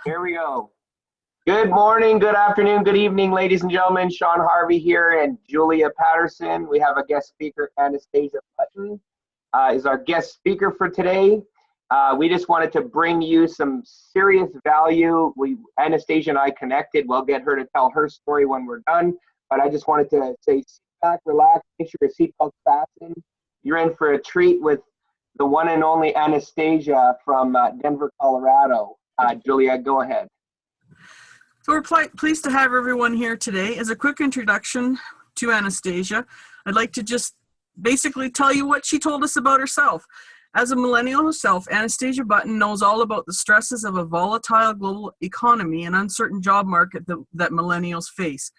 Here we go. Good morning, good afternoon, good evening, ladies and gentlemen. Sean Harvey here and Julia Patterson. We have a guest speaker, Anastasia Button, is our guest speaker for today. We just wanted to bring you some serious value. Anastasia and I connected. We'll get her to tell her story when we're done. But I just wanted to say, sit back, relax, make sure your seatbelt's fastened. You're in for a treat with the one and only Anastasia from Denver, Colorado. Julia, go ahead. So we're pleased to have everyone here today. As a quick introduction to Anastasia, I'd like to just basically tell you what she told us about herself. As a millennial herself, Anastasia Button knows all about the stresses of a volatile global economy and uncertain job market that millennials face.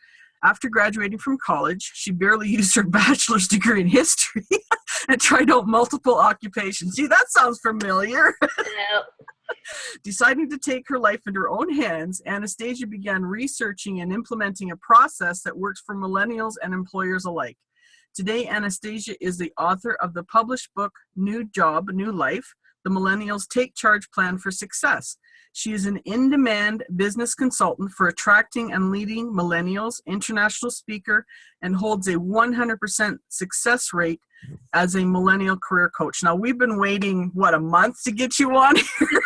After graduating from college, she barely used her bachelor's degree in history and tried out multiple occupations. Gee, that sounds familiar. Yep. Deciding to take her life into her own hands, Anastasia began researching and implementing a process that works for millennials and employers alike. Today, Anastasia is the author of the published book, New Job, New Life, The Millennials Take Charge Plan for Success. She is an in-demand business consultant for attracting and leading millennials, international speaker, and holds a 100% success rate as a millennial career coach. Now, we've been waiting, a month to get you on here?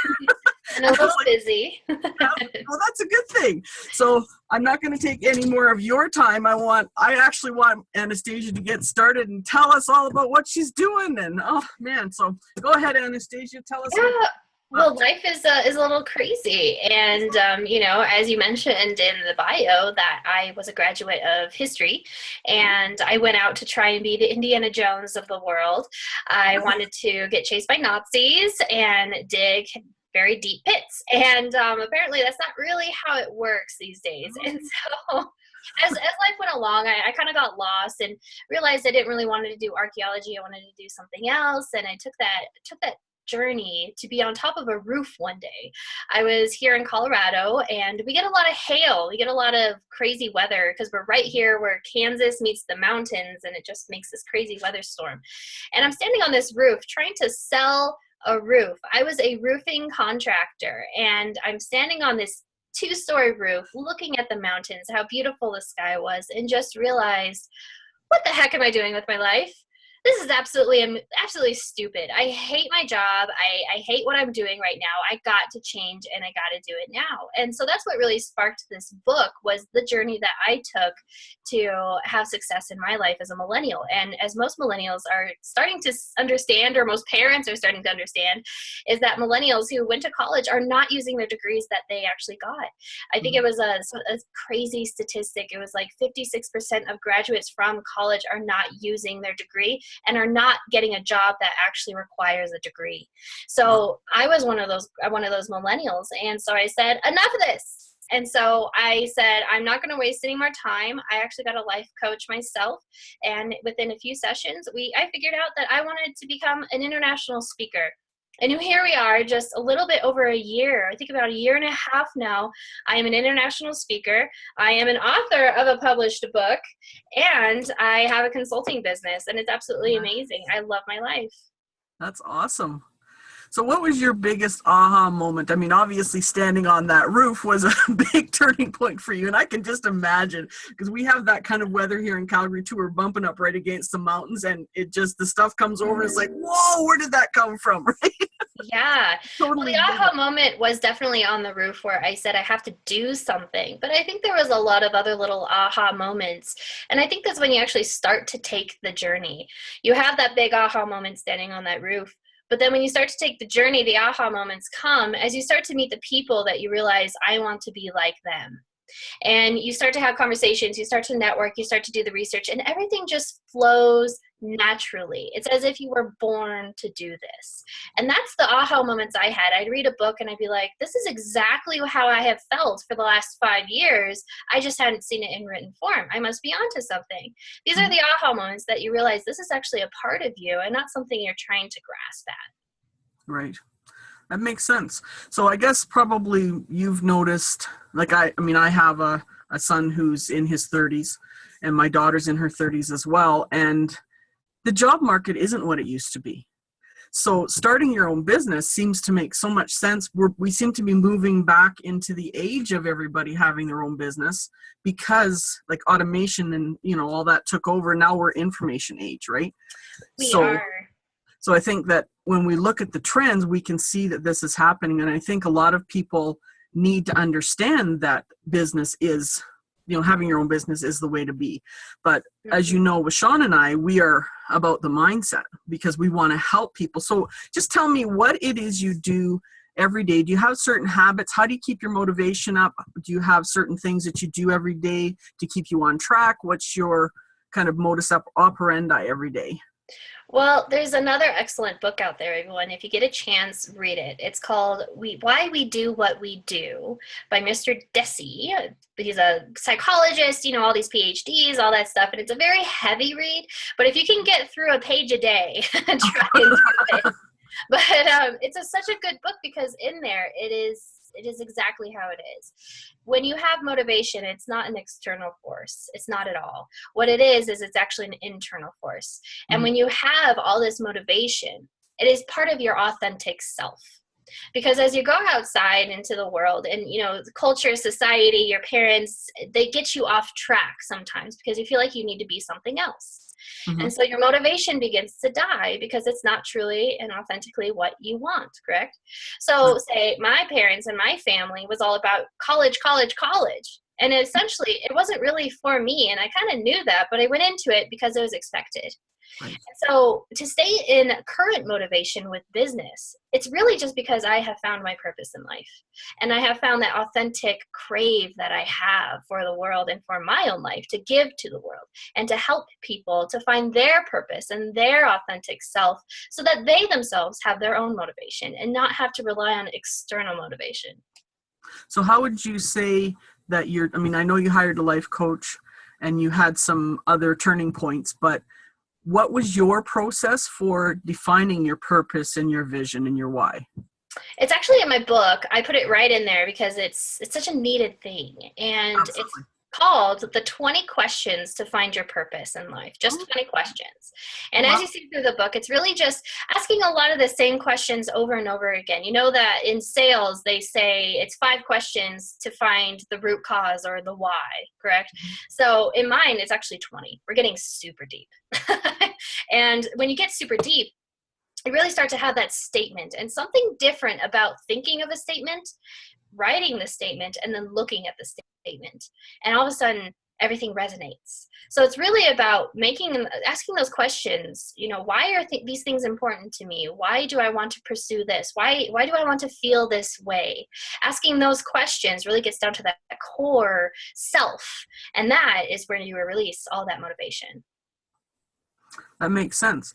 And a little busy. Well, that's a good thing. So I'm not going to take any more of your time. I actually want Anastasia to get started and tell us all about what she's doing. And oh man, so go ahead, Anastasia, tell us. Yeah. Well, life is a little crazy. And, as you mentioned in the bio, that I was a graduate of history, and I went out to try and be the Indiana Jones of the world. I wanted to get chased by Nazis and dig very deep pits. And apparently that's not really how it works these days. And so as life went along, I kind of got lost and realized I didn't really want to do archaeology. I wanted to do something else. And I took that journey to be on top of a roof one day. I was here in Colorado, and we get a lot of hail. We get a lot of crazy weather because we're right here where Kansas meets the mountains, and it just makes this crazy weather storm. And I'm standing on this roof trying to sell a roof. I was a roofing contractor, and I'm standing on this 2-story roof looking at the mountains, how beautiful the sky was, and just realized, what the heck am I doing with my life? This is absolutely stupid. I hate my job. I hate what I'm doing right now. I got to change, and I got to do it now. And so that's what really sparked this book, was the journey that I took to have success in my life as a millennial. And as most millennials are starting to understand, or most parents are starting to understand, is that millennials who went to college are not using their degrees that they actually got. I think it was a crazy statistic. It was like 56% of graduates from college are not using their degree and are not getting a job that actually requires a degree. So I was one of those millennials. And so I said, enough of this. And so I said, I'm not going to waste any more time. I actually got a life coach myself. And within a few sessions, I figured out that I wanted to become an international speaker. And here we are, just a little bit over a year, I think about a year and a half now. I am an international speaker. I am an author of a published book, and I have a consulting business, and it's absolutely amazing. I love my life. That's awesome. So what was your biggest aha moment? I mean, obviously standing on that roof was a big turning point for you. And I can just imagine, because we have that kind of weather here in Calgary too. We're bumping up right against the mountains, and the stuff comes over. And it's like, whoa, where did that come from? Right? Yeah. Totally. Well, the aha moment was definitely on the roof, where I said I have to do something. But I think there was a lot of other little aha moments. And I think that's when you actually start to take the journey. You have that big aha moment standing on that roof. But then when you start to take the journey, the aha moments come as you start to meet the people that you realize, I want to be like them. And you start to have conversations, you start to network, you start to do the research, and everything just flows naturally. It's as if you were born to do this. And that's the aha moments I had. I'd read a book and I'd be like, this is exactly how I have felt for the last 5 years. I just hadn't seen it in written form. I must be onto something. These are the aha moments that you realize this is actually a part of you and not something you're trying to grasp at. Right. That makes sense. So I guess probably you've noticed, like I have a son who's in his 30s, and my daughter's in her 30s as well. And the job market isn't what it used to be. So starting your own business seems to make so much sense. We seem to be moving back into the age of everybody having their own business because like automation and, all that took over. Now we're information age, right? We are. So I think that when we look at the trends, we can see that this is happening. And I think a lot of people need to understand that business is, having your own business is the way to be. But as you know, with Sean and I, we are about the mindset because we want to help people. So just tell me what it is you do every day. Do you have certain habits? How do you keep your motivation up? Do you have certain things that you do every day to keep you on track? What's your kind of modus operandi every day? Well, there's another excellent book out there, everyone. If you get a chance, read it. It's called Why We Do What We Do by Mr. Deci. He's a psychologist, all these PhDs, all that stuff. And it's a very heavy read. But if you can get through a page a day, try and do it. But it's such a good book because in there it is exactly how it is. When you have motivation, it's not an external force. It's not at all. What it is it's actually an internal force. And when you have all this motivation, it is part of your authentic self. Because as you go outside into the world and, culture, society, your parents, they get you off track sometimes because you feel like you need to be something else. And so your motivation begins to die because it's not truly and authentically what you want, correct? So say my parents and my family was all about college, college, college. And essentially it wasn't really for me. And I kind of knew that, but I went into it because it was expected. Right. So to stay in current motivation with business, it's really just because I have found my purpose in life. And I have found that authentic crave that I have for the world and for my own life to give to the world and to help people to find their purpose and their authentic self so that they themselves have their own motivation and not have to rely on external motivation. So how would you say that I know you hired a life coach and you had some other turning points, but what was your process for defining your purpose and your vision and your why? It's actually in my book. I put it right in there because it's such a needed thing. And Absolutely. It's called The 20 Questions to Find Your Purpose in Life. Just 20 questions. And as you see through the book, it's really just asking a lot of the same questions over and over again. You know that in sales, they say it's 5 questions to find the root cause or the why, correct? So in mine, it's actually 20. We're getting super deep. And when you get super deep, you really start to have that statement and something different about thinking of a statement, writing the statement, and then looking at the statement. And all of a sudden, everything resonates. So it's really about asking those questions, why are these things important to me? Why do I want to pursue this? Why do I want to feel this way? Asking those questions really gets down to that core self. And that is where you release all that motivation. That makes sense.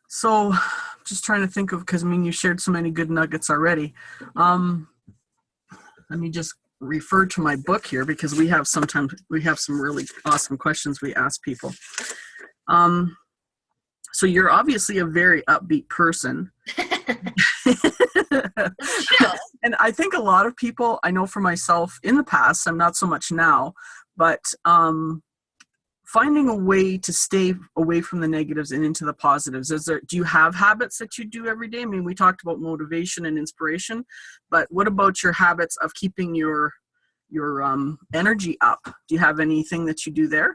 So just trying to think of, because you shared so many good nuggets already. Let me just refer to my book here because we have some really awesome questions we ask people. So you're obviously a very upbeat person. And I think a lot of people, I know for myself in the past, I'm not so much now, but finding a way to stay away from the negatives and into the positives. Do you have habits that you do every day? We talked about motivation and inspiration, but what about your habits of keeping your energy up? Do you have anything that you do there?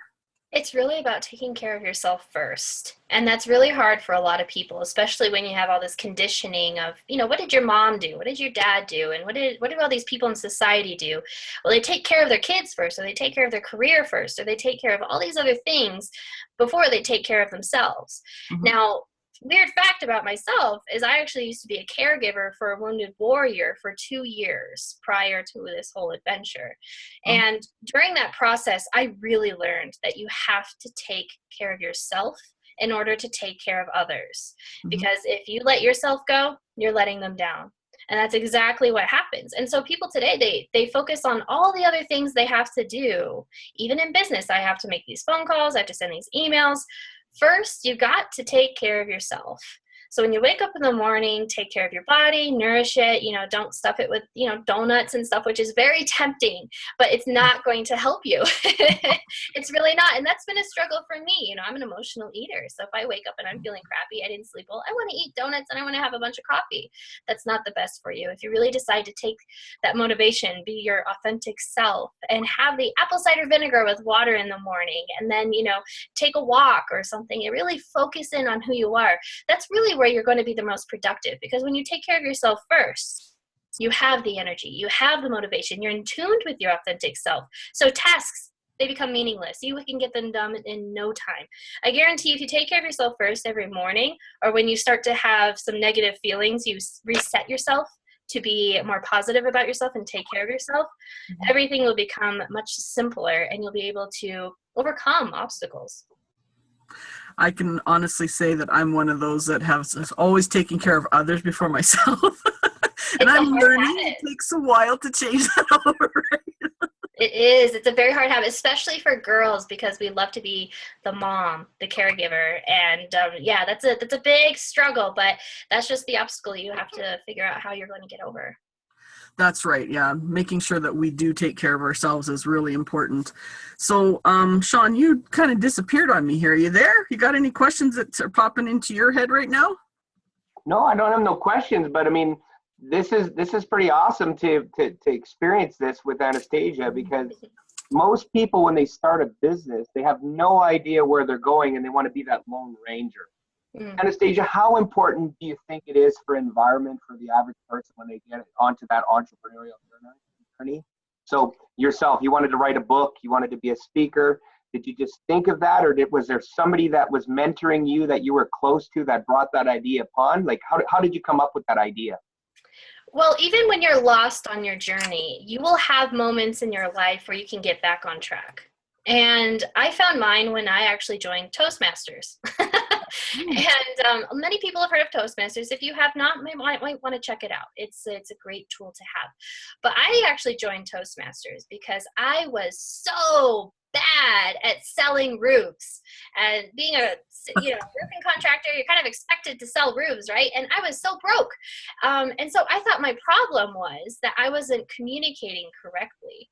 It's really about taking care of yourself first. And that's really hard for a lot of people, especially when you have all this conditioning of, what did your mom do? What did your dad do? And what do all these people in society do? Well, they take care of their kids first, or they take care of their career first, or they take care of all these other things before they take care of themselves. Now, weird fact about myself is I actually used to be a caregiver for a wounded warrior for 2 years prior to this whole adventure. And during that process, I really learned that you have to take care of yourself in order to take care of others. Because if you let yourself go, you're letting them down. And that's exactly what happens. And so people today, they focus on all the other things they have to do. Even in business, I have to make these phone calls, I have to send these emails. First, you've got to take care of yourself. So when you wake up in the morning, take care of your body, nourish it, don't stuff it with, donuts and stuff, which is very tempting, but it's not going to help you. It's really not. And that's been a struggle for me. I'm an emotional eater. So if I wake up and I'm feeling crappy, I didn't sleep well, I want to eat donuts and I want to have a bunch of coffee. That's not the best for you. If you really decide to take that motivation, be your authentic self, and have the apple cider vinegar with water in the morning, and then, take a walk or something, and really focus in on who you are, that's really where you're going to be the most productive. Because when you take care of yourself first, you have the energy, you have the motivation, you're in tune with your authentic self. So tasks, they become meaningless. You can get them done in no time. I guarantee if you take care of yourself first every morning, or when you start to have some negative feelings, you reset yourself to be more positive about yourself and take care of yourself, everything will become much simpler and you'll be able to overcome obstacles. I can honestly say that I'm one of those that has always taken care of others before myself. And I'm learning it takes a while to change that over. It is. It's a very hard habit, especially for girls, because we love to be the mom, the caregiver. And that's a big struggle, but that's just the obstacle you have to figure out how you're going to get over. That's right. Yeah. Making sure that we do take care of ourselves is really important. So, Sean, you kind of disappeared on me here. Are you there? You got any questions that are popping into your head right now? No, I don't have no questions, but I mean, this is pretty awesome to experience this with Anastasia, because most people, when they start a business, they have no idea where they're going and they want to be that lone ranger. Anastasia, how important do you think it is for environment for the average person when they get onto that entrepreneurial journey? So yourself, you wanted to write a book, you wanted to be a speaker. Did you just think of that, or was there somebody that was mentoring you that you were close to that brought that idea upon? Like, how did you come up with that idea? Well, even when you're lost on your journey, you will have moments in your life where you can get back on track. And I found mine when I actually joined Toastmasters. And many people have heard of Toastmasters. If you have not, you might want to check it out. It's a great tool to have. But I actually joined Toastmasters because I was so bad at selling roofs. And being a roofing contractor, you're kind of expected to sell roofs, right? And I was so broke. And so I thought my problem was that I wasn't communicating correctly.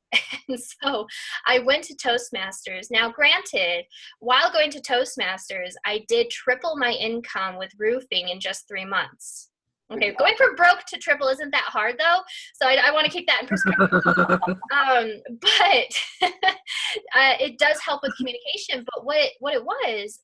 And so I went to Toastmasters. Now, granted, while going to Toastmasters, I did triple my income with roofing in just 3 months. Okay, going from broke to triple isn't that hard, though, so I want to keep that in perspective. But it does help with communication. But what it was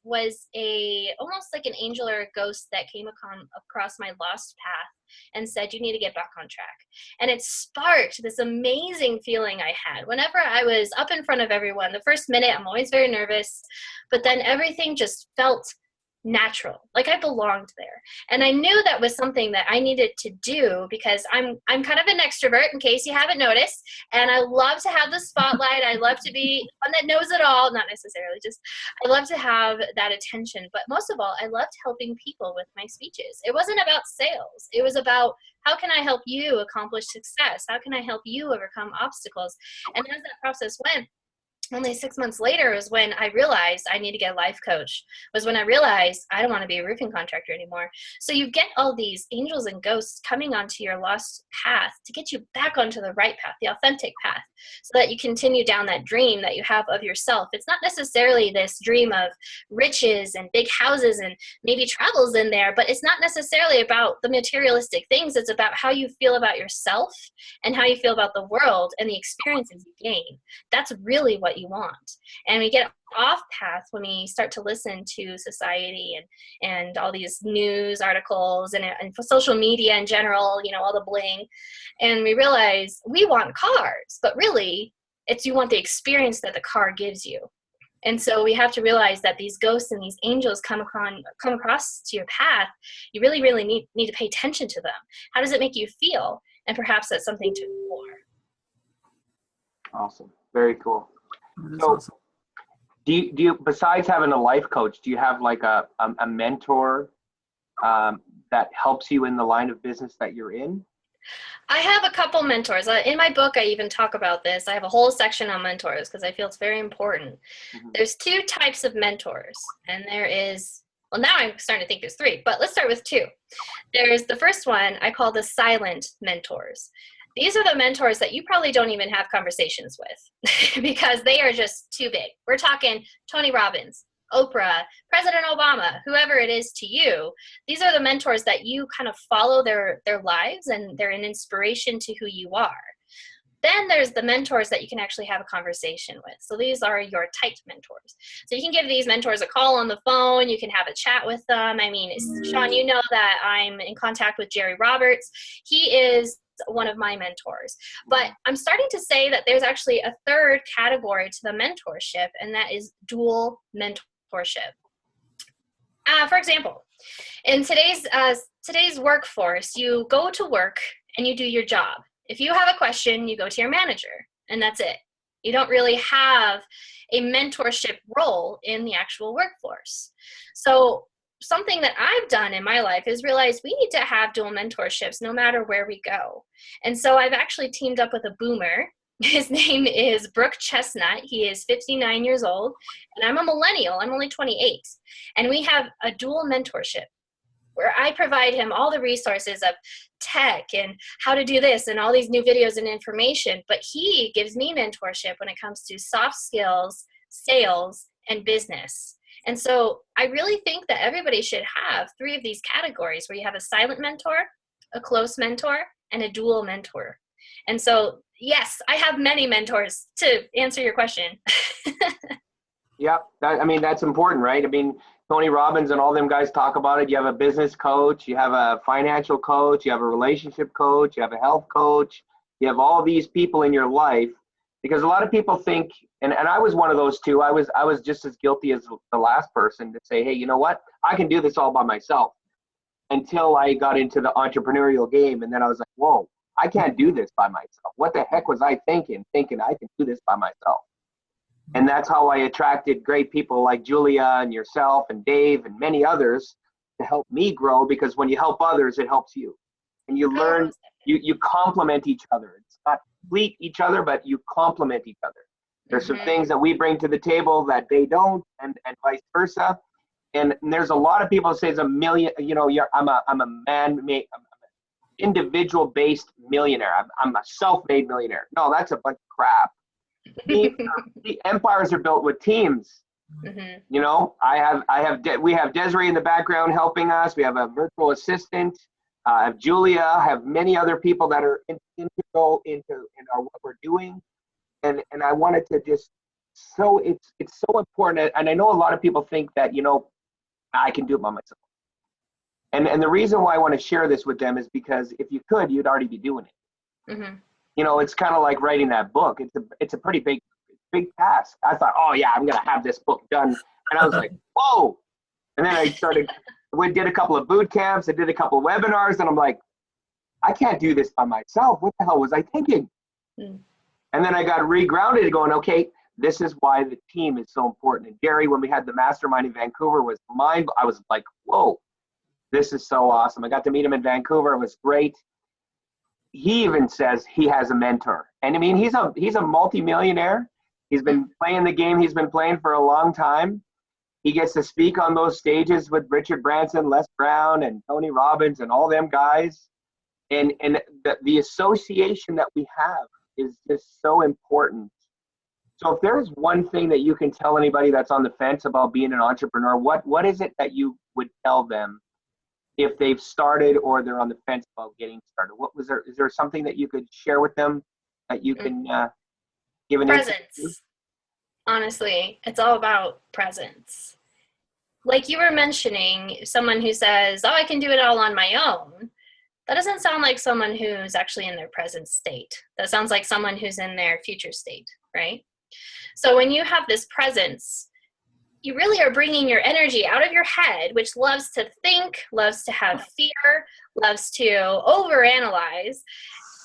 almost like an angel or a ghost that came across my lost path and said, you need to get back on track. And it sparked this amazing feeling I had. Whenever I was up in front of everyone, the first minute, I'm always very nervous, but then everything just felt natural, like I belonged there. And I knew that was something that I needed to do because I'm kind of an extrovert, in case you haven't noticed, and I love to have the spotlight. I love to be one that knows it all, not necessarily, just I love to have that attention. But most of all, I loved helping people with my speeches. It wasn't about sales. It was about, how can I help you accomplish success? How can I help you overcome obstacles? And as that process went, only 6 months later was when I realized I need to get a life coach, was when I realized I don't want to be a roofing contractor anymore. So you get all these angels and ghosts coming onto your lost path to get you back onto the right path, the authentic path, so that you continue down that dream that you have of yourself. It's not necessarily this dream of riches and big houses and maybe travels in there, but it's not necessarily about the materialistic things. It's about how you feel about yourself and how you feel about the world and the experiences you gain. That's really what you want. And we get off path when we start to listen to society and all these news articles and social media in general, all the bling, and we realize we want cars, but really it's you want the experience that the car gives you. And so we have to realize that these ghosts and these angels come across to your path. You really, really need to pay attention to them. How does it make you feel? And perhaps that's something to explore. Awesome. Very cool. So, Awesome. do you, besides having a life coach, do you have like a mentor that helps you in the line of business that you're in? I have a couple mentors. In my book, I even talk about this. I have a whole section on mentors because I feel it's very important. Mm-hmm. There's two types of mentors, and there is Well, now I'm starting to think there's 3, but let's start with 2. There's the first one I call the silent mentors. These are the mentors that you probably don't even have conversations with because they are just too big. We're talking Tony Robbins, Oprah, President Obama, whoever it is to you. These are the mentors that you kind of follow their lives, and they're an inspiration to who you are. Then there's the mentors that you can actually have a conversation with. So these are your tight mentors. So you can give these mentors a call on the phone. You can have a chat with them. I mean, Sean, you know that I'm in contact with Jerry Roberts. He is one of my mentors. But I'm starting to say that there's actually a 3rd category to the mentorship, and that is dual mentorship. For example, in today's workforce, you go to work and you do your job. If you have a question, you go to your manager, and that's it. You don't really have a mentorship role in the actual workforce. So something that I've done in my life is realize we need to have dual mentorships no matter where we go. And so I've actually teamed up with a boomer. His name is Brooke Chestnut. He is 59 years old, and I'm a millennial. I'm only 28. And we have a dual mentorship where I provide him all the resources of tech and how to do this and all these new videos and information, but he gives me mentorship when it comes to soft skills, sales, and business. And so I really think that everybody should have 3 of these categories where you have a silent mentor, a close mentor, and a dual mentor. And so, yes, I have many mentors to answer your question. Yeah, I mean, that's important, right? I mean, Tony Robbins and all them guys talk about it. You have a business coach, you have a financial coach, you have a relationship coach, you have a health coach, you have all these people in your life, because a lot of people think, and I was one of those too, I was just as guilty as the last person to say, hey, you know what? I can do this all by myself, until I got into the entrepreneurial game. And then I was like, whoa, I can't do this by myself. What the heck was I thinking I can do this by myself? And that's how I attracted great people like Julia and yourself and Dave and many others to help me grow, because when you help others, it helps you. And you learn, you complement each other. It's not complete each other, but you complement each other. There's some things that we bring to the table that they don't, and vice versa. And there's a lot of people say it's a million, you know, I'm a man-made, I'm an individual-based millionaire. I'm a self-made millionaire. No, that's a bunch of crap. The empires are built with teams. You know, we have Desiree in the background helping us. We have a virtual assistant. I have Julia. I have many other people that are integral into what we're doing. And I wanted to just, so it's so important. And I know a lot of people think that, you know, I can do it by myself. And the reason why I want to share this with them is because if you could, you'd already be doing it. You know, it's kind of like writing that book. It's a pretty big task. I thought, oh yeah, I'm gonna have this book done, and I was like, whoa. And then we did a couple of boot camps. I did a couple of webinars, and I'm like, I can't do this by myself. What the hell was I thinking? And then I got regrounded, going, okay, this is why the team is so important. And Gary, when we had the mastermind in Vancouver, I was like, whoa, this is so awesome. I got to meet him in Vancouver. It was great. He even says he has a mentor. And I mean, he's a multi-millionaire. He's been playing the game he's been playing for a long time. He gets to speak on those stages with Richard Branson, Les Brown, and Tony Robbins, and all them guys. And the association that we have is just so important. So if there's one thing that you can tell anybody that's on the fence about being an entrepreneur, what is it that you would tell them if they've started or they're on the fence about getting started? Is there something that you could share with them that you can give an presence? Honestly, it's all about presence. Like you were mentioning, someone who says, oh, I can do it all on my own. That doesn't sound like someone who's actually in their present state. That sounds like someone who's in their future state, right? So when you have this presence, you really are bringing your energy out of your head, which loves to think, loves to have fear, loves to overanalyze.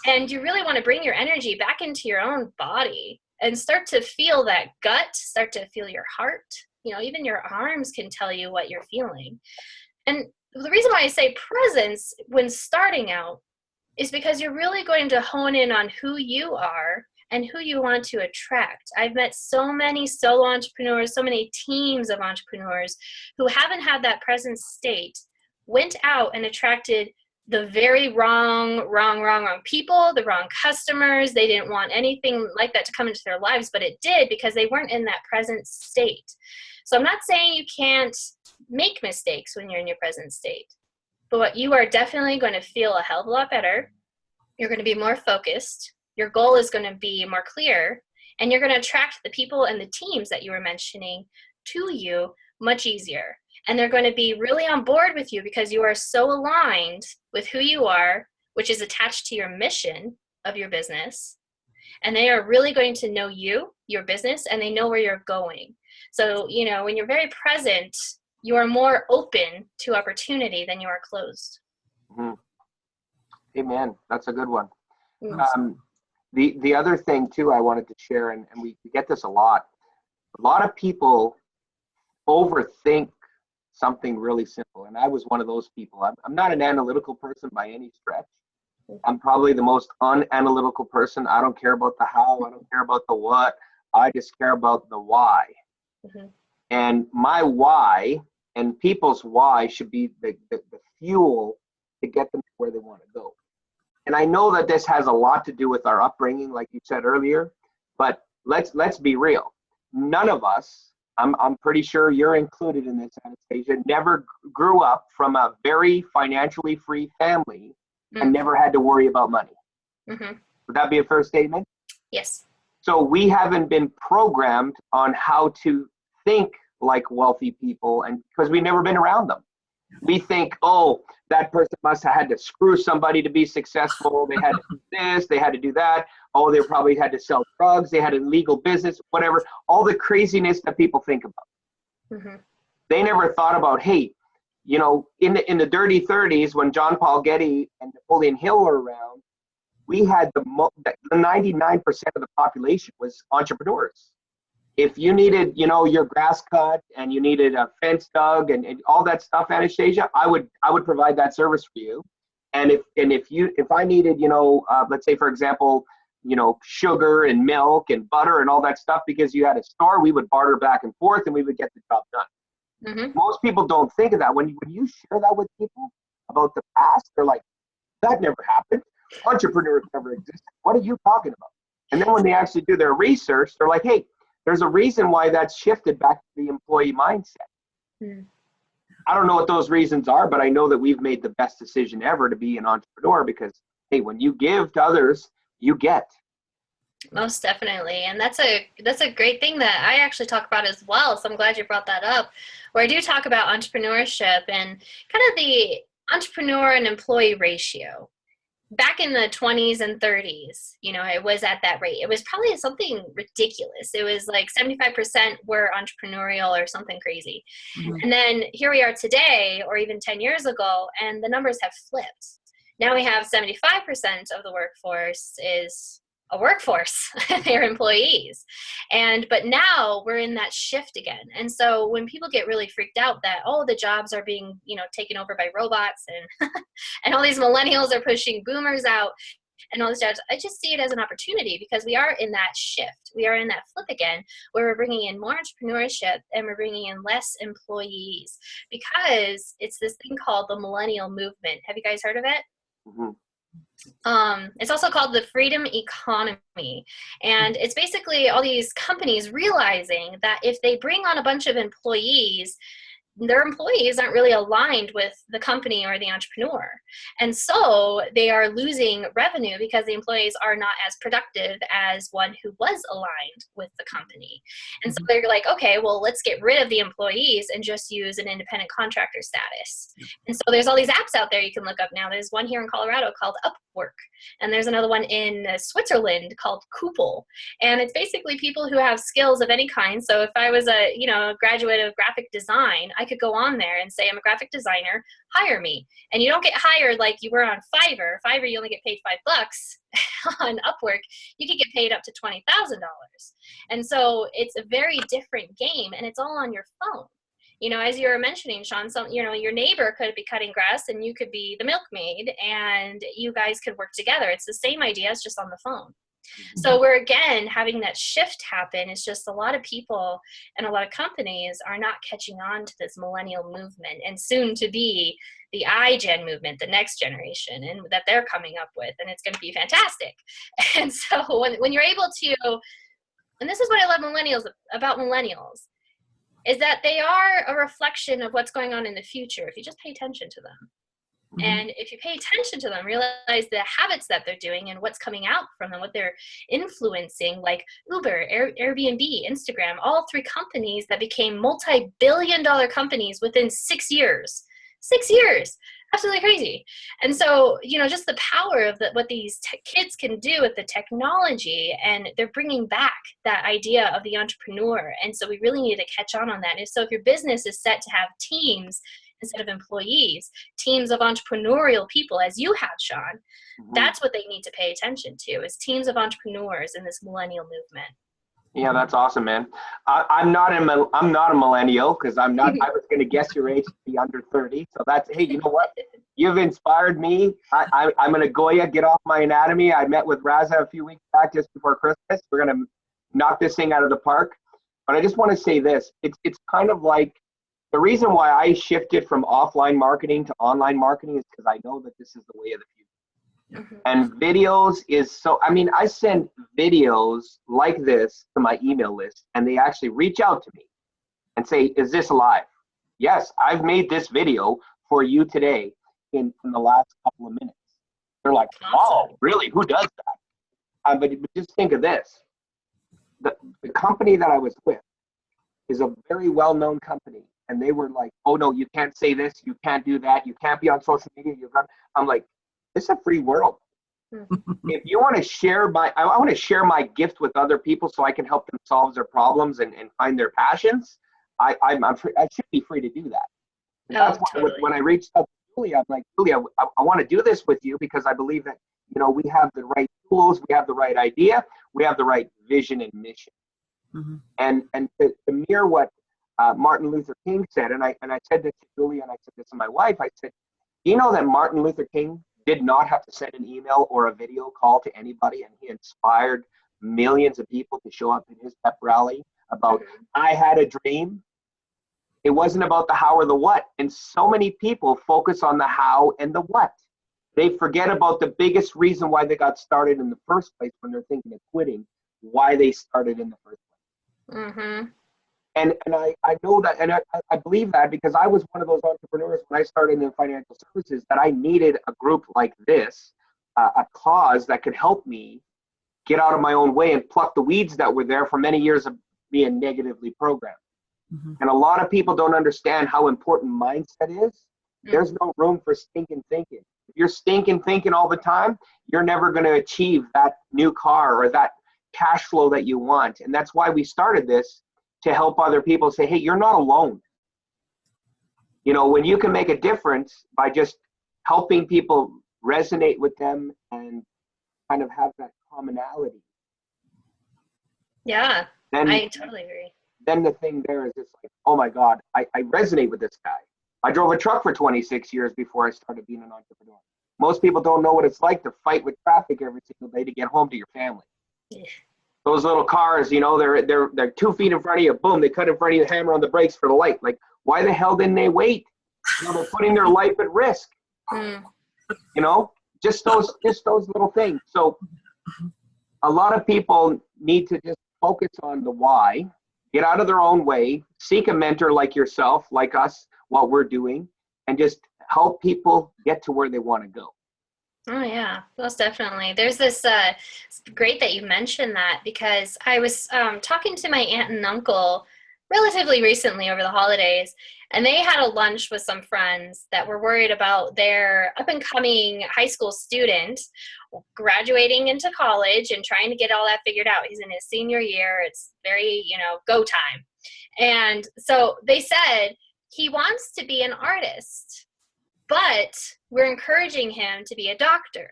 And you really want to bring your energy back into your own body and start to feel that gut, start to feel your heart. You know, even your arms can tell you what you're feeling. And the reason why I say presence when starting out is because you're really going to hone in on who you are and who you want to attract. I've met so many solo entrepreneurs, so many teams of entrepreneurs who haven't had that present state, went out and attracted the very wrong people, the wrong customers. They didn't want anything like that to come into their lives, but it did because they weren't in that present state. So I'm not saying you can't make mistakes when you're in your present state, but what you are definitely going to feel a hell of a lot better. You're going to be more focused. Your goal is going to be more clear, and you're going to attract the people and the teams that you were mentioning to you much easier. And they're going to be really on board with you because you are so aligned with who you are, which is attached to your mission of your business. And they are really going to know you, your business, and they know where you're going. So, you know, when you're very present, you are more open to opportunity than you are closed. Mm-hmm. Amen. That's a good one. Mm-hmm. The other thing too I wanted to share, and we get this a lot of people overthink something really simple, and I was one of those people. I'm not an analytical person by any stretch. I'm probably the most unanalytical person. I don't care about the how, I don't care about the what, I just care about the why. Mm-hmm. And my why and people's why should be the fuel to get them to where they want to go. And I know that this has a lot to do with our upbringing, like you said earlier, but let's be real. None of us, I'm pretty sure you're included in this, Anastasia, never grew up from a very financially free family and never had to worry about money. Mm-hmm. Would that be a fair statement? Yes. So we haven't been programmed on how to think like wealthy people, and because we've never been around them. We think, oh, that person must have had to screw somebody to be successful. They had to do this, they had to do that. Oh, they probably had to sell drugs. They had an illegal business, whatever. All the craziness that people think about. Mm-hmm. They never thought about, hey, you know, in the dirty 30s when John Paul Getty and Napoleon Hill were around, we had the 99% of the population was entrepreneurs. If you needed, you know, your grass cut and you needed a fence dug and all that stuff, Anastasia, I would provide that service for you. And if I needed, you know, let's say for example, you know, sugar and milk and butter and all that stuff because you had a store, we would barter back and forth and we would get the job done. Mm-hmm. Most people don't think of that. When you share that with people about the past, they're like, that never happened. Entrepreneurs never existed. What are you talking about? And then when they actually do their research, they're like, hey, there's a reason why that's shifted back to the employee mindset. Mm. I don't know what those reasons are, but I know that we've made the best decision ever to be an entrepreneur because, hey, when you give to others, you get. Most definitely. And that's a great thing that I actually talk about as well. So I'm glad you brought that up, where I do talk about entrepreneurship and kind of the entrepreneur and employee ratio. Back in the 20s and 30s, you know, it was at that rate. It was probably something ridiculous. It was like 75% were entrepreneurial or something crazy. Mm-hmm. And then here we are today, or even 10 years ago, and the numbers have flipped. Now we have 75% of the workforce is a workforce. They're employees. But now we're in that shift again. And so when people get really freaked out that, oh, the jobs are being, you know, taken over by robots and and all these millennials are pushing boomers out and all this jobs, I just see it as an opportunity because we are in that shift. We are in that flip again where we're bringing in more entrepreneurship and we're bringing in less employees because it's this thing called the millennial movement. Have you guys heard of it? Mm-hmm. It's also called the freedom economy. And it's basically all these companies realizing that if they bring on a bunch of employees, their employees aren't really aligned with the company or the entrepreneur. And so they are losing revenue because the employees are not as productive as one who was aligned with the company. And so they're like, okay, well, let's get rid of the employees and just use an independent contractor status. And so there's all these apps out there you can look up now. There's one here in Colorado called Upwork. And there's another one in Switzerland called Coupal. And it's basically people who have skills of any kind. So if I was a graduate of graphic design, I could go on there and say, I'm a graphic designer, hire me. And you don't get hired like you were on Fiverr. Fiverr, you only get paid $5. On Upwork, you could get paid up to $20,000. And so it's a very different game, and it's all on your phone. You know, as you were mentioning, Sean, your neighbor could be cutting grass and you could be the milkmaid and you guys could work together. It's the same idea, it's just on the phone. So we're again having that shift happen. It's just a lot of people and a lot of companies are not catching on to this millennial movement and soon to be the iGen movement, the next generation, and that they're coming up with, and it's going to be fantastic. And so when you're able to, and this is what I love about millennials, is that they are a reflection of what's going on in the future if you just pay attention to them. Mhm. And if you pay attention to them, realize the habits that they're doing and what's coming out from them, what they're influencing, like Uber, Airbnb, Instagram, all three companies that became multi-billion-dollar companies within 6 years. 6 years. Absolutely crazy. And so, just the power of what these kids can do with the technology, and they're bringing back that idea of the entrepreneur. And so we really need to catch on that. And so if your business is set to have teams instead of employees, teams of entrepreneurial people, as you have, Sean, that's what they need to pay attention to, is teams of entrepreneurs in this millennial movement. Yeah, that's awesome, man. I'm not a millennial, because I'm not. I was going to guess your age to be under 30. So that's, hey, you know what? You've inspired me. I'm going to Goya, get off my anatomy. I met with Raza a few weeks back just before Christmas. We're going to knock this thing out of the park. But I just want to say this. It's kind of like the reason why I shifted from offline marketing to online marketing is because I know that this is the way of the future. And videos is so, I send videos like this to my email list, and they actually reach out to me and say, is this live? Yes, I've made this video for you today in the last couple of minutes. They're like, wow, really? Who does that? But just think of this. The company that I was with is a very well-known company. And they were like, oh, no, you can't say this. You can't do that. You can't be on social media. I'm like, it's a free world. If you want to share I want to share my gift with other people so I can help them solve their problems and find their passions. I should be free to do that. That's why totally. when I reached out to Julia, I'm like, Julia, I want to do this with you because I believe that, we have the right tools, we have the right idea, we have the right vision and mission. And to mirror what Martin Luther King said, and I said this to Julia, and I said this to my wife, I said, you know that Martin Luther King did not have to send an email or a video call to anybody, and he inspired millions of people to show up in his pep rally about, I had a dream. It wasn't about the how or the what. And so many people focus on the how and the what. They forget about the biggest reason why they got started in the first place when they're thinking of quitting, why they started in the first place. And I know that, and I believe that because I was one of those entrepreneurs when I started in financial services, that I needed a group like this, a cause that could help me get out of my own way and pluck the weeds that were there for many years of being negatively programmed. And a lot of people don't understand how important mindset is. There's no room for stinking thinking. If you're stinking thinking all the time, you're never going to achieve that new car or that cash flow that you want. And that's why we started this, to help other people say, hey, you're not alone. When you can make a difference by just helping people resonate with them and kind of have that commonality. Yeah, I totally agree. Then the thing there is just like, oh my God, I resonate with this guy. I drove a truck for 26 years before I started being an entrepreneur. Most people don't know what it's like to fight with traffic every single day to get home to your family. Those little cars, they're 2 feet in front of you. Boom, they cut in front of you, hammer on the brakes for the light. Like, why the hell didn't they wait? They're putting their life at risk. Just those little things. So a lot of people need to just focus on the why, get out of their own way, seek a mentor like yourself, like us, what we're doing, and just help people get to where they want to go. Oh yeah, most definitely. There's this, it's great that you mentioned that, because I was talking to my aunt and uncle relatively recently over the holidays, and they had a lunch with some friends that were worried about their up-and-coming high school student graduating into college and trying to get all that figured out. He's in his senior year. It's very, go time. And so they said he wants to be an artist, but we're encouraging him to be a doctor.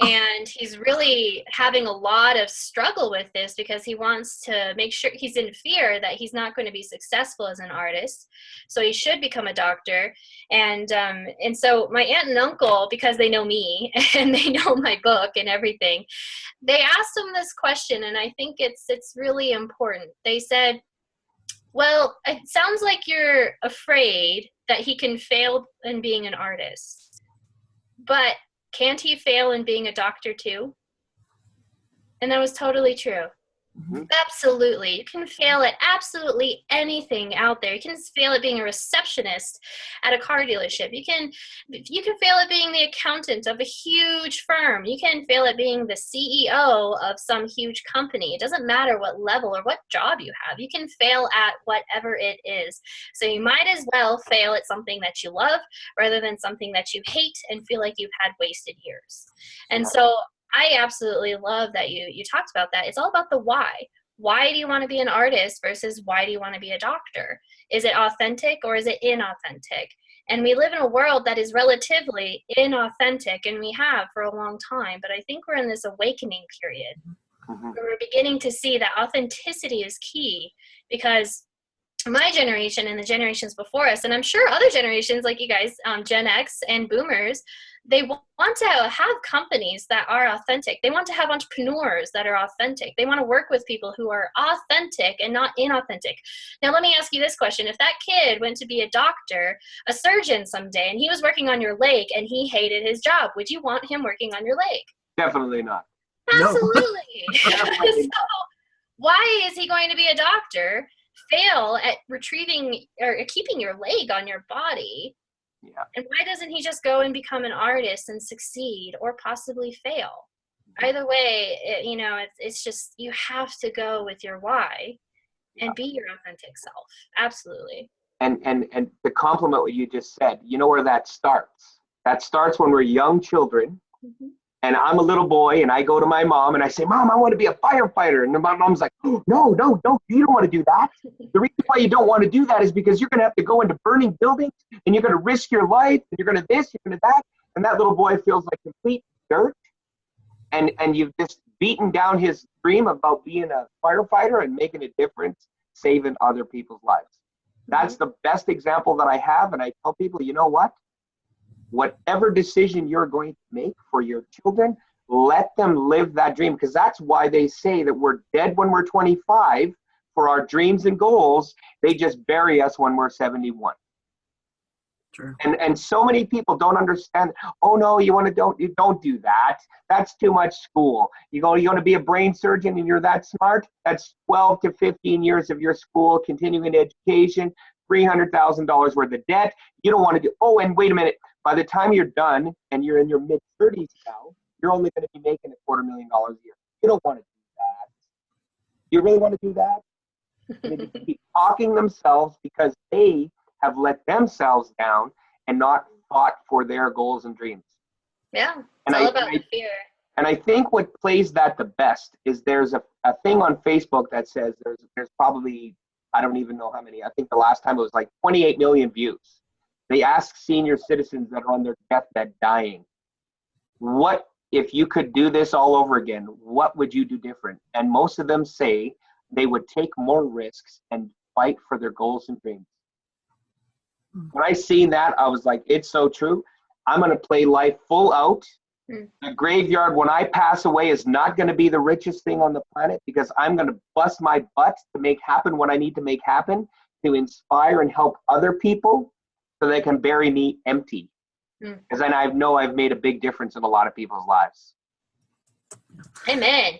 And he's really having a lot of struggle with this because he wants to make sure, he's in fear that he's not going to be successful as an artist. So he should become a doctor. And so my aunt and uncle, because they know me and they know my book and everything, they asked him this question, and I think it's really important. They said, well, it sounds like you're afraid that he can fail in being an artist, but can't he fail in being a doctor too? And that was totally true. Mm-hmm. Absolutely. You can fail at absolutely anything out there. You can fail at being a receptionist at a car dealership. You can fail at being the accountant of a huge firm. You can fail at being the CEO of some huge company. It doesn't matter what level or what job you have. You can fail at whatever it is. So you might as well fail at something that you love rather than something that you hate and feel like you've had wasted years. And so I absolutely love that you talked about that. It's all about the why. Why do you want to be an artist versus why do you want to be a doctor? Is it authentic or is it inauthentic? And we live in a world that is relatively inauthentic, and we have for a long time. But I think we're in this awakening period where we're beginning to see that authenticity is key, because my generation and the generations before us, and I'm sure other generations like you guys, Gen X and boomers, they want to have companies that are authentic. They want to have entrepreneurs that are authentic. They want to work with people who are authentic and not inauthentic. Now, let me ask you this question. If that kid went to be a doctor, a surgeon someday, and he was working on your leg and he hated his job, would you want him working on your leg? Definitely not. Absolutely. Definitely So why is he going to be a doctor, fail at retrieving or keeping your leg on your body? Yeah. And why doesn't he just go and become an artist and succeed or possibly fail? Either way, it's just, you have to go with your why and be your authentic self. Absolutely. And to compliment what you just said, you know where that starts? That starts when we're young children. Mm-hmm. And I'm a little boy, and I go to my mom and I say, Mom, I want to be a firefighter. And my mom's like, oh, no, you don't want to do that. The reason why you don't want to do that is because you're going to have to go into burning buildings, and you're going to risk your life, and you're going to this, you're going to that. And that little boy feels like complete dirt. And you've just beaten down his dream about being a firefighter and making a difference, saving other people's lives. That's the best example that I have. And I tell people, you know what? Whatever decision you're going to make for your children, let them live that dream, because that's why they say that we're dead when we're 25 for our dreams and goals. They just bury us when we're 71. True. And so many people don't understand. Oh no, you don't do that. That's too much school. You want to be a brain surgeon and you're that smart? That's 12 to 15 years of your school, continuing education, $300,000 worth of debt. You don't want to do. Oh, and wait a minute. By the time you're done and you're in your mid-30s now, you're only going to be making $250,000 a year. You don't want to do that. You really want to do that? They just keep talking themselves because they have let themselves down and not fought for their goals and dreams. Yeah, it's all about the fear. And I think what plays that the best is there's a thing on Facebook that says there's probably, I don't even know how many. I think the last time it was like 28 million views. They ask senior citizens that are on their deathbed dying, what if you could do this all over again, what would you do different? And most of them say they would take more risks and fight for their goals and dreams. When I seen that, I was like, it's so true. I'm going to play life full out. The graveyard, when I pass away, is not going to be the richest thing on the planet, because I'm going to bust my butt to make happen what I need to make happen, to inspire and help other people, so they can bury me empty. Because then I know I've made a big difference in a lot of people's lives. Amen.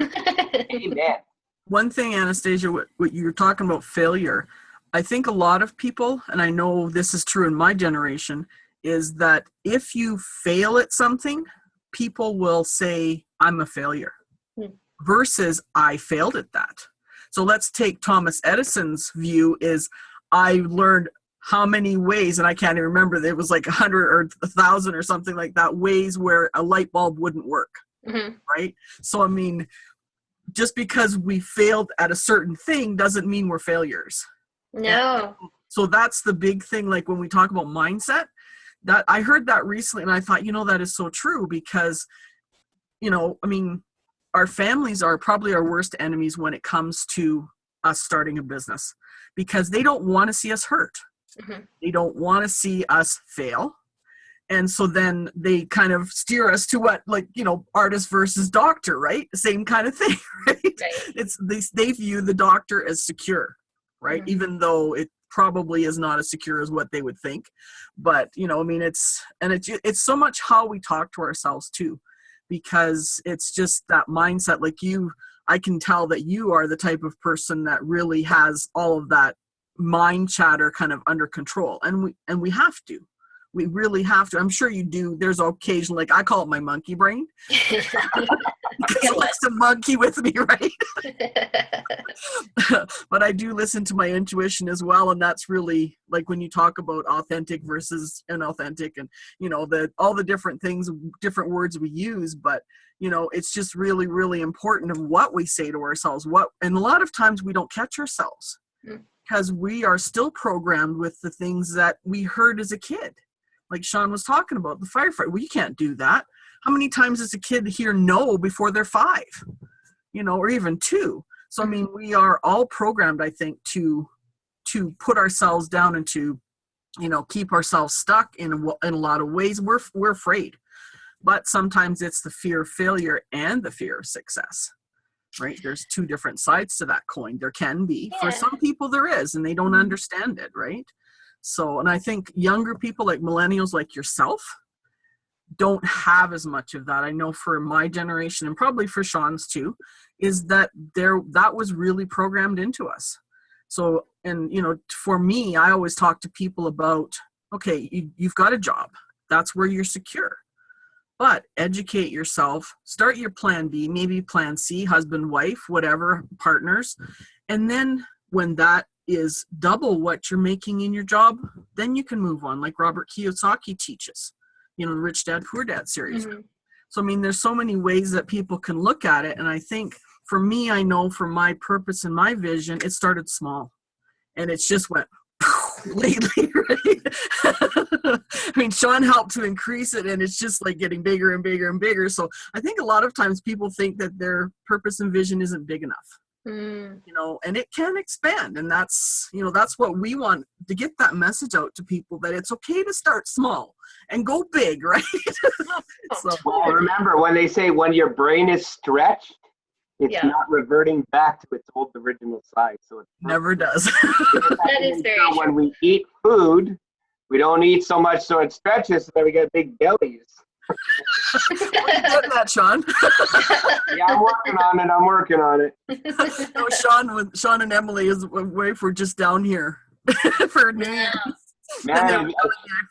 Amen. One thing, Anastasia, what you were talking about failure, I think a lot of people, and I know this is true in my generation, is that if you fail at something, people will say, I'm a failure, versus I failed at that. So let's take Thomas Edison's view is, I learned how many ways, and I can't even remember, it was like 100 or 1,000 or something like that, ways where a light bulb wouldn't work, right? So, I mean, just because we failed at a certain thing doesn't mean we're failures. No. So that's the big thing, like when we talk about mindset, that I heard that recently and I thought, that is so true, because you know, I mean, our families are probably our worst enemies when it comes to us starting a business, because they don't want to see us hurt. Mm-hmm. They don't want to see us fail. And so then they kind of steer us to what, like, you know, artist versus doctor, right? Same kind of thing, right? Right. It's they view the doctor as secure, right? Mm-hmm. Even though it probably is not as secure as what they would think. But, you know, I mean, it's so much how we talk to ourselves too, because it's just that mindset. Like I can tell that you are the type of person that really has all of that mind chatter kind of under control. And we have to. We really have to. I'm sure you do. There's occasion, like I call it my monkey brain. Because it likes to monkey with me, right? But I do listen to my intuition as well. And that's really like when you talk about authentic versus inauthentic, and, you know, all the different things, different words we use. But, you know, it's just really, really important of what we say to ourselves. And a lot of times we don't catch ourselves because we are still programmed with the things that we heard as a kid. Like Sean was talking about, the firefighter. Well, you can't do that. How many times does a kid hear no before they're 5? You know, or even 2. So, I mean, we are all programmed, I think, to put ourselves down and to, you know, keep ourselves stuck in a lot of ways. We're afraid. But sometimes it's the fear of failure and the fear of success, right? There's 2 different sides to that coin. There can be. Yeah. For some people there is, and they don't understand it, right? So, and I think younger people like millennials like yourself don't have as much of that. I know for my generation, and probably for Sean's too, is that that was really programmed into us. So, and, you know, for me, I always talk to people about, okay, you've got a job. That's where you're secure. But educate yourself, start your plan B, maybe plan C, husband, wife, whatever, partners. And then when that is double what you're making in your job, then you can move on, like Robert Kiyosaki teaches, you know, the Rich Dad, Poor Dad series. Mm-hmm. So, I mean, there's so many ways that people can look at it. And I think for me, I know for my purpose and my vision, it started small and it's just went lately, right? I mean, Sean helped to increase it and it's just like getting bigger and bigger and bigger. So I think a lot of times people think that their purpose and vision isn't big enough. You know, and it can expand, and that's, you know, that's what we want to get that message out to people, that it's okay to start small and go big, right? So, well, remember when they say when your brain is stretched, it's not reverting back to its old original size. So it never does. That is very true. When we eat food, we don't eat so much so it stretches, so that we get big bellies. What are you getting at, Sean? Yeah, I'm working on it. No, Sean and Emily, his wife, were just down here for New Year's. Man,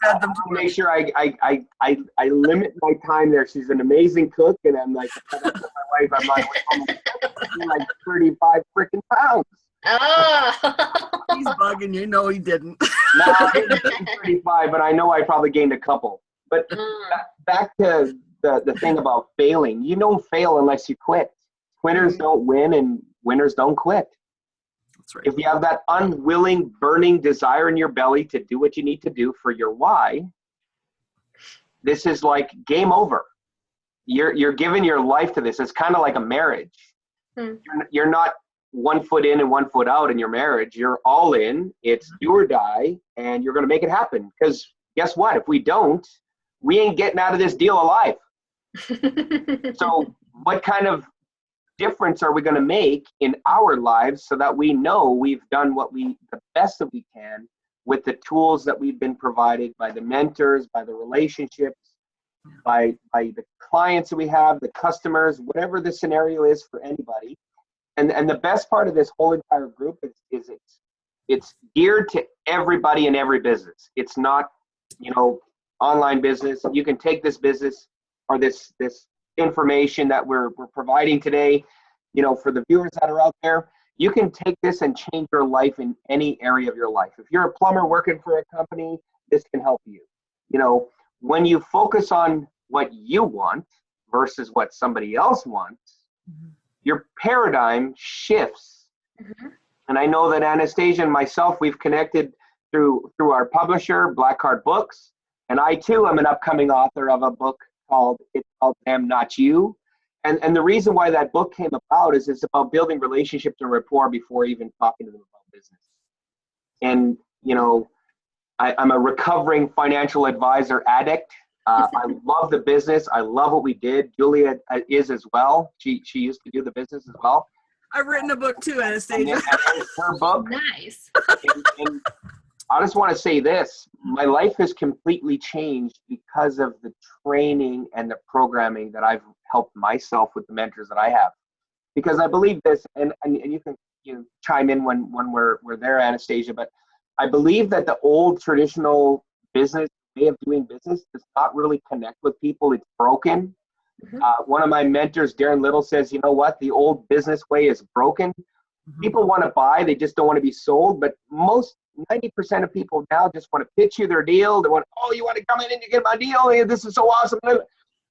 I make sure I limit my time there. She's an amazing cook, and I'm like, my wife, I'm like 35 freaking pounds. Oh, he's bugging you. No, he didn't. No, I didn't gain 35, but I know I probably gained a couple. But back to the thing about failing. You don't fail unless you quit. Quitters don't win, and winners don't quit. That's right. If you have that unwilling, burning desire in your belly to do what you need to do for your why, this is like game over. You're giving your life to this. It's kind of like a marriage. You're not 1 foot in and 1 foot out in your marriage. You're all in. It's do or die, and you're going to make it happen. Because guess what? If we don't, we ain't getting out of this deal alive. So what kind of difference are we going to make in our lives so that we know we've done the best that we can with the tools that we've been provided by the mentors, by the relationships, by the clients that we have, the customers, whatever the scenario is for anybody. And the best part of this whole entire group is it's geared to everybody in every business. It's not, you know, online business. You can take this business or this information that we're providing today, you know, for the viewers that are out there. You can take this and change your life in any area of your life. If you're a plumber working for a company, this can help you. You know, when you focus on what you want versus what somebody else wants, your paradigm shifts. And I know that Anastasia and myself, we've connected through our publisher, Black Card Books. And I too am an upcoming author of a book called It's Called Them, Not You. And the reason why that book came about is it's about building relationships and rapport before even talking to them about business. And, you know, I'm a recovering financial advisor addict. I love the business. I love what we did. Julia is as well. She used to do the business as well. I've written a book too, Anastasia. And her book. Nice. And I just want to say this. My life has completely changed because of the training and the programming that I've helped myself with the mentors that I have. Because I believe this, and you can chime in when we're there, Anastasia, but I believe that the old traditional business way of doing business does not really connect with people. It's broken. One of my mentors, Darren Little, says, you know what? The old business way is broken. People want to buy, they just don't want to be sold. But 90% of people now just want to pitch you their deal. They want, oh, you want to come in and you get my deal? This is so awesome.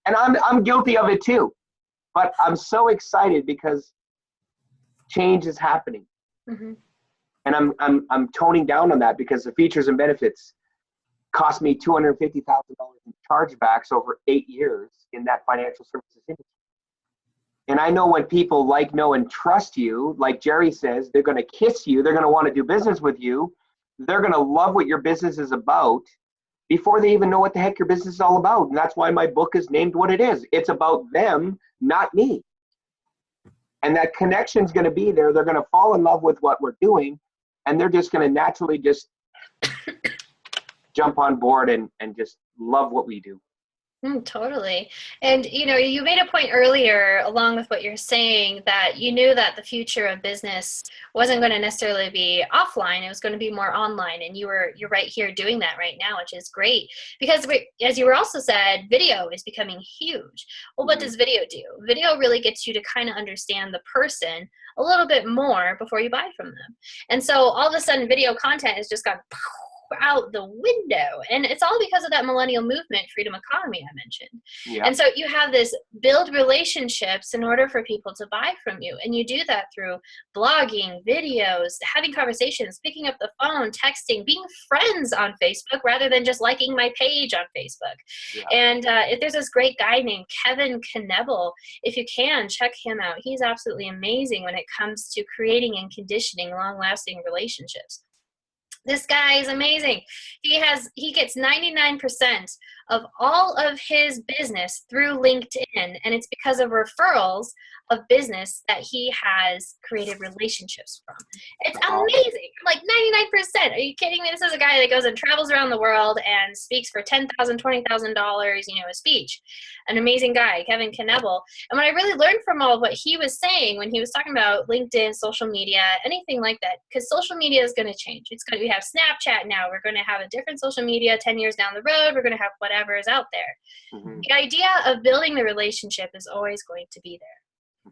And I'm guilty of it too. But I'm so excited because change is happening. And I'm toning down on that because the features and benefits cost me $250,000 in chargebacks over 8 years in that financial services industry. And I know when people like, know, and trust you, like Jerry says, they're going to kiss you. They're going to want to do business with you. They're going to love what your business is about before they even know what the heck your business is all about. And that's why my book is named what it is. It's about them, not me. And that connection's going to be there. They're going to fall in love with what we're doing. And they're just going to naturally just jump on board and just love what we do. Totally. And, you know, you made a point earlier, along with what you're saying, that you knew that the future of business wasn't going to necessarily be offline. It was going to be more online. And you're right here doing that right now, which is great. Because as you were also said, video is becoming huge. Well, what does video do? Video really gets you to kind of understand the person a little bit more before you buy from them. And so all of a sudden, video content has just gone out the window, and it's all because of that millennial movement, freedom economy I mentioned. And so you have this build relationships in order for people to buy from you, and you do that through blogging, videos, having conversations, picking up the phone, texting, being friends on Facebook rather than just liking my page on Facebook. And there's this great guy named Kevin Knebel. If you can, check him out. He's absolutely amazing when it comes to creating and conditioning long-lasting relationships. This guy is amazing. He gets 99% of all of his business through LinkedIn, and it's because of referrals of business that he has created relationships from. It's amazing. Like 99%. Are you kidding me? This is a guy that goes and travels around the world and speaks for $10,000, $20,000, a speech. An amazing guy, Kevin Knebel. And what I really learned from all of what he was saying when he was talking about LinkedIn, social media, anything like that, because social media is going to change. We have Snapchat now. We're going to have a different social media 10 years down the road. We're going to have whatever is out there. The idea of building the relationship is always going to be there.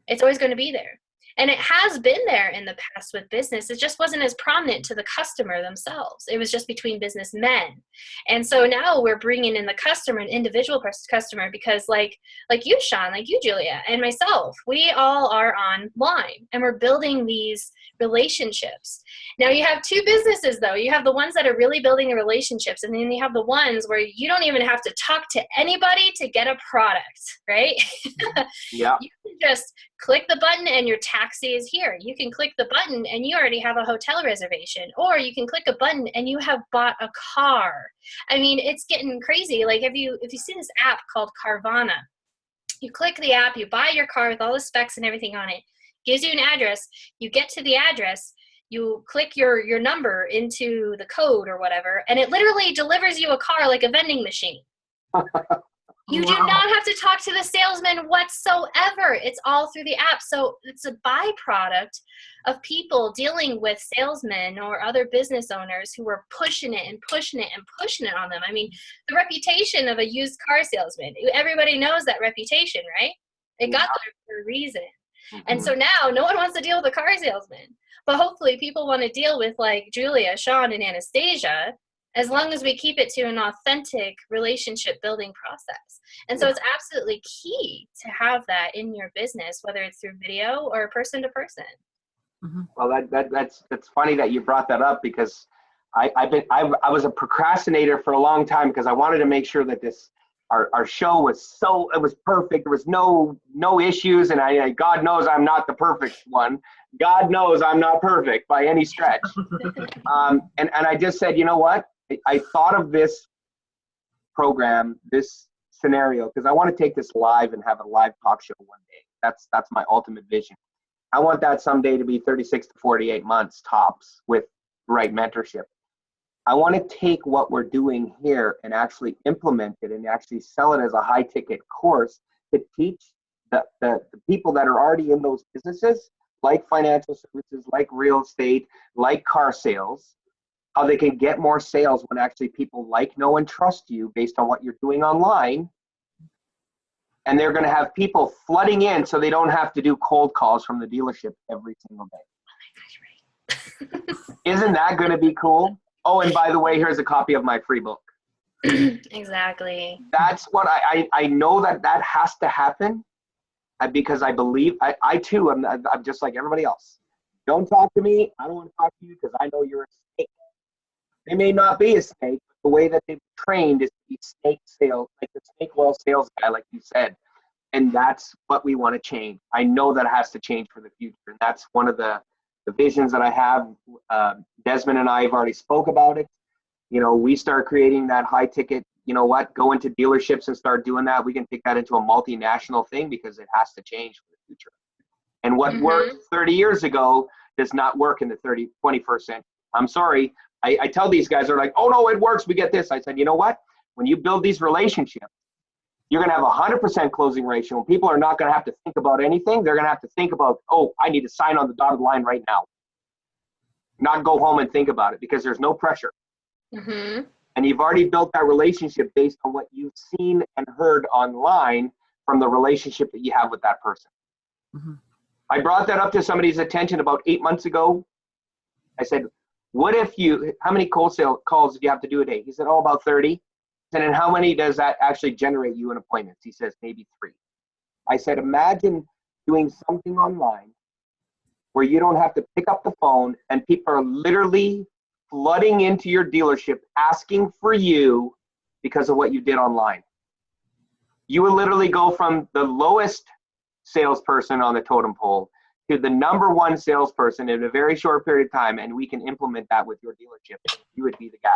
It's always going to be there. And it has been there in the past with business. It just wasn't as prominent to the customer themselves. It was just between businessmen. And so now we're bringing in the customer, an individual customer, because like you, Sean, like you, Julia, and myself, we all are online and we're building these relationships. Now you have two businesses though. You have the ones that are really building the relationships, and then you have the ones where you don't even have to talk to anybody to get a product, right? You can just click the button and your taxi is here. You can click the button and you already have a hotel reservation, or you can click a button and you have bought a car. I mean, it's getting crazy. Like if you see this app called Carvana, you click the app, you buy your car with all the specs and everything on it, gives you an address, you get to the address, you click your number into the code or whatever, and it literally delivers you a car like a vending machine. You do not have to talk to the salesman whatsoever. It's all through the app. So it's a byproduct of people dealing with salesmen or other business owners who are pushing it and pushing it and pushing it on them. I mean, the reputation of a used car salesman, everybody knows that reputation, right? It got there for a reason. And so now no one wants to deal with a car salesman. But hopefully people want to deal with like Julia, Sean, and Anastasia, as long as we keep it to an authentic relationship building process. And so it's absolutely key to have that in your business, whether it's through video or person to person. Well, that's funny that you brought that up, because I was a procrastinator for a long time because I wanted to make sure that this our show was it was perfect. There was no issues, and God knows I'm not the perfect one. God knows I'm not perfect by any stretch. And I just said, you know what? I thought of this program, this scenario, because I want to take this live and have a live talk show one day. That's my ultimate vision. I want that someday to be 36 to 48 months tops with the right mentorship. I want to take what we're doing here and actually implement it and actually sell it as a high ticket course to teach the people that are already in those businesses, like financial services, like real estate, like car sales, how they can get more sales when actually people like, know, and trust you based on what you're doing online. And they're going to have people flooding in so they don't have to do cold calls from the dealership every single day. Oh my gosh, right. Isn't that going to be cool? Oh, and by the way, here's a copy of my free book. Exactly. That's what I know that has to happen because I believe, I too, I'm just like everybody else. Don't talk to me. I don't want to talk to you because I know you're a snake. They may not be a snake, but the way that they've trained is to be snake sales, like the snake oil sales guy, like you said. And that's what we want to change. I know that has to change for the future. And that's one of the visions that I have. Desmond and I have already spoke about it. You know, we start creating that high ticket, you know what, go into dealerships and start doing that. We can take that into a multinational thing because it has to change for the future. And what worked 30 years ago does not work in the 21st century. I'm sorry. I tell these guys, they're like, oh no, it works. We get this. I said, you know what? When you build these relationships, you're going to have a 100% closing ratio. And people are not going to have to think about anything. They're going to have to think about, oh, I need to sign on the dotted line right now. Not go home and think about it because there's no pressure. Mm-hmm. And you've already built that relationship based on what you've seen and heard online from the relationship that you have with that person. Mm-hmm. I brought that up to somebody's attention about 8 months ago. I said, what if how many cold sale calls do you have to do a day? He said, oh, about 30. I said, and how many does that actually generate you in appointments? He says, maybe 3. I said, imagine doing something online where you don't have to pick up the phone and people are literally flooding into your dealership asking for you because of what you did online. You will literally go from the lowest salesperson on the totem pole to the #1 salesperson in a very short period of time, and we can implement that with your dealership. You would be the guy.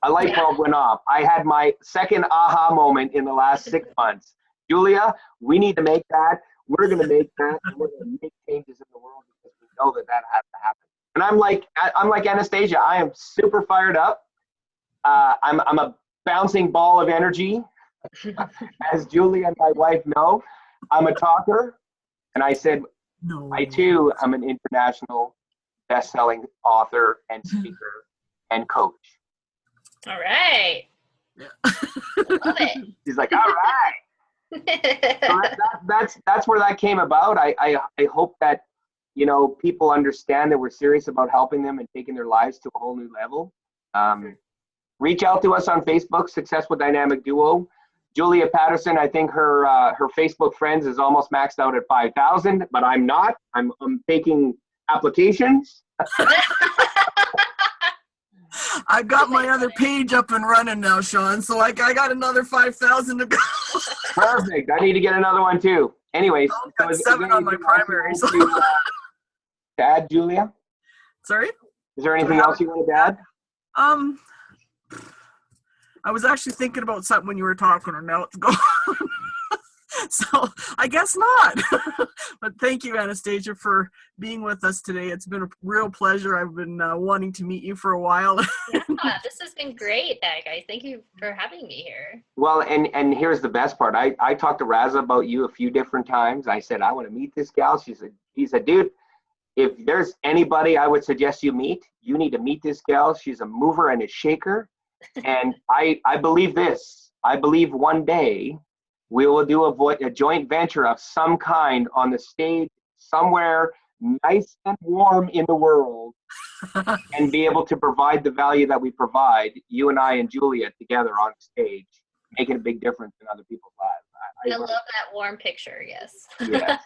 A light bulb went off. I had my second aha moment in the last 6 months. Julia, we need to make that. We're going to make that. And we're going to make changes in the world because we know that has to happen. And I'm like Anastasia. I am super fired up. I'm a bouncing ball of energy, as Julia and my wife know. I'm a talker. And I said, No. I too am an international best-selling author and speaker and coach. All right. Yeah. Love it. She's like, all right. So that's where that came about. I hope that, you know, people understand that we're serious about helping them and taking their lives to a whole new level. Reach out to us on Facebook, Successful Dynamic Duo. Julia Patterson, I think her Facebook friends is almost maxed out at 5,000, but I'm not. I'm taking applications. I got my other page up and running now, Sean. So I got another 5,000 to go. Perfect. I need to get another one too. Anyways, I've got 7 on my primaries. To add, Julia? Sorry? Is there anything else you want to add? I was actually thinking about something when you were talking, and now it's gone. So I guess not. But thank you, Anastasia, for being with us today. It's been a real pleasure. I've been wanting to meet you for a while. Yeah, this has been great, guys. Thank you for having me here. Well, and here's the best part. I talked to Raza about you a few different times. I said, I want to meet this gal. He said, dude, if there's anybody I would suggest you meet, you need to meet this gal. She's a mover and a shaker. And I believe this. I believe one day we will do a joint venture of some kind on the stage somewhere nice and warm in the world and be able to provide the value that we provide, you and I and Julia together on stage, making a big difference in other people's lives. I love that warm picture, yes. Yeah.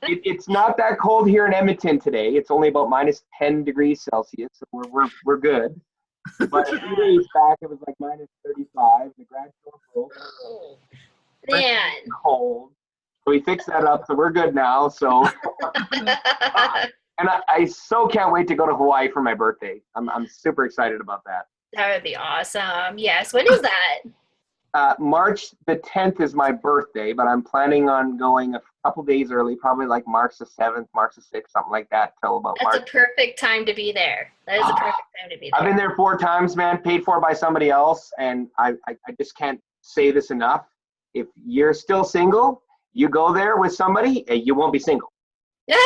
It's not that cold here in Edmonton today. It's only about -10 degrees Celsius, so we're good. But a few days back, it was like minus 35. The garage door broke. Oh, Fresh man. cold. So we fixed that up, so we're good now. So, and I so can't wait to go to Hawaii for my birthday. I'm super excited about that. That would be awesome. Yes. When is that? March the 10th is my birthday, but I'm planning on going a couple days early, probably like March the 7th, March the 6th, something like that, till about That's March. a perfect time to be there. That is a perfect time to be there. I've been there 4 times, man, paid for by somebody else, and I just can't say this enough. If you're still single, you go there with somebody, and you won't be single. And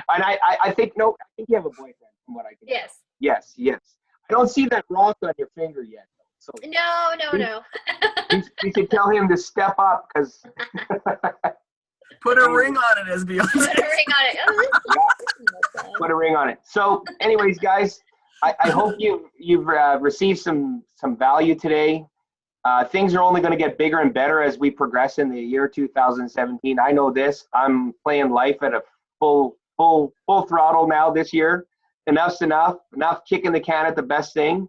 I think, no, I think you have a boyfriend from what I can Yes. tell. Yes. I don't see that rock on your finger yet. So No. you should tell him to step up, because Put a ring on it, as Beyonce. Put a ring on it. Oh, put a ring on it. So anyways, guys, I hope you've received some value today. Things are only going to get bigger and better as we progress in the year 2017. I know this. I'm playing life at a full throttle now this year. Enough's enough. Enough kicking the can at the best thing.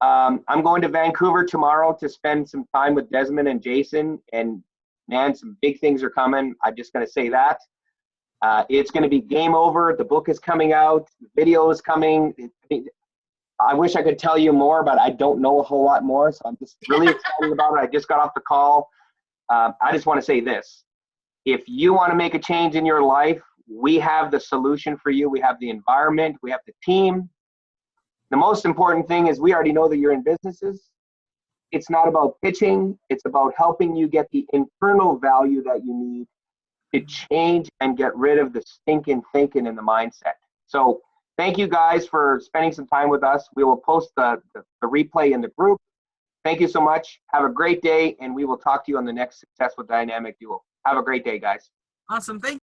I'm going to Vancouver tomorrow to spend some time with Desmond and Jason, and man, some big things are coming. I'm just going to say that. It's going to be game over. The book is coming out. The video is coming. I wish I could tell you more, but I don't know a whole lot more, so I'm just really excited about it. I just got off the call. I just want to say this. If you want to make a change in your life, we have the solution for you. We have the environment. We have the team. The most important thing is we already know that you're in businesses. It's not about pitching. It's about helping you get the internal value that you need to change and get rid of the stinking thinking in the mindset. So thank you guys for spending some time with us. We will post the replay in the group. Thank you so much. Have a great day, and we will talk to you on the next Successful Dynamic Duo. Have a great day, guys. Awesome. Thank you.